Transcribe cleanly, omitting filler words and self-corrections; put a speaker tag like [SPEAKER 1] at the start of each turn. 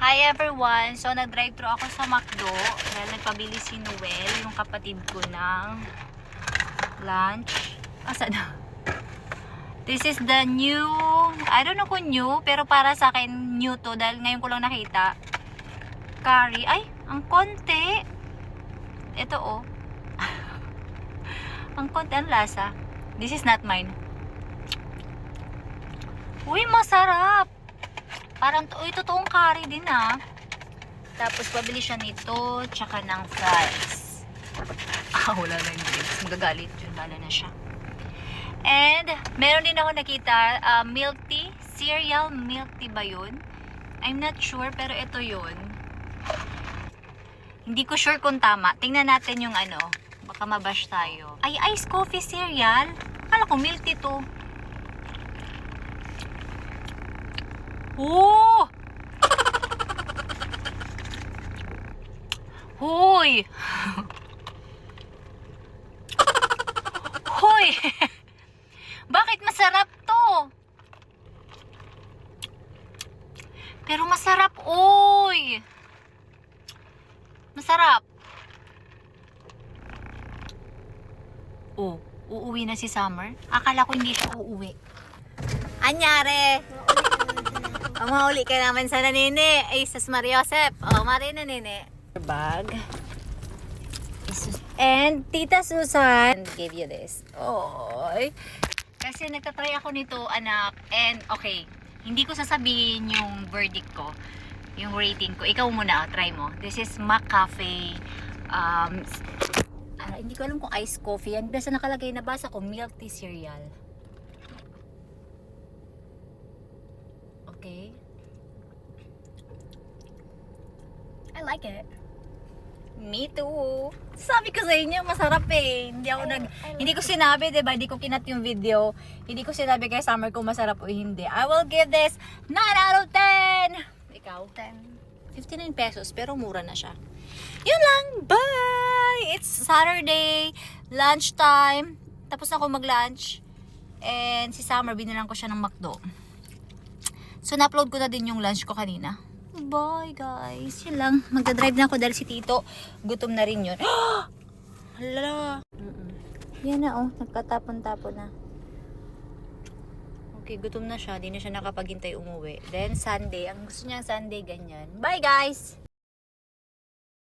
[SPEAKER 1] Hi everyone! So, nag-drive-thru ako sa McDo dahil nagpabili si Noel, yung kapatid ko ng lunch. Asa na? This is the new, I don't know kung new, pero para sa akin new to dahil ngayon ko lang nakita. Curry. Ay, ang konti. Ito oh. Ang konti, ang lasa. This is not mine. Uy, masarap! Parang, uy, totoong curry din ah. Tapos, pabili siya nito, tsaka ng fries. Wala na yung drinks. Magagalit yun. Lala na siya. And, meron din ako nakita, milk tea. Cereal milk tea ba yun? I'm not sure, pero ito yun. Hindi ko sure kung tama. Tingnan natin yung ano. Baka mabash tayo. Ay, iced coffee cereal. Akala ko milk tea to. Oh! Hoy! Hoy! Bakit masarap to? Pero masarap, oy! Masarap. Oh, uuwi na si Summer? Akala ko hindi siya uuwi. Anyare! Mahuli ka naman sa nanini. Ay, sas Mariosep. Oh, mari na nini. Bag. And Tita Susan gave you this. Oy. Kasi nagtatry ako nito, anak. And okay, hindi ko sasabihin yung verdict ko, yung rating ko. Ikaw muna, try mo. This is McCafe. Hindi ko alam kung iced coffee yan. Basta nakalagay, nabasa ko, milk tea cereal. Okay. I like it. Me too. Sabi ko sa inyo, masarap eh. Hindi ko sinabi, diba? Hindi ko kinat yung video. Hindi ko sinabi kay Summer kung masarap o hindi. I will give this 9 out of 10. Ikaw? 10. 59 pesos, pero mura na siya. Yun lang. Bye! It's Saturday. Lunchtime. Tapos na ako mag-lunch. And si Summer, binilang ko siya ng McDo. So, na-upload ko na din yung lunch ko kanina. Bye, guys. Yun lang. Magdadrive na ako dahil si Tito. Gutom na rin yun. Hala. Yan na, oh. Nagkatapon-tapon na. Okay, gutom na siya. Di na siya nakapaghintay umuwi. Then, Sunday. Ang gusto niya Sunday, ganyan. Bye, guys!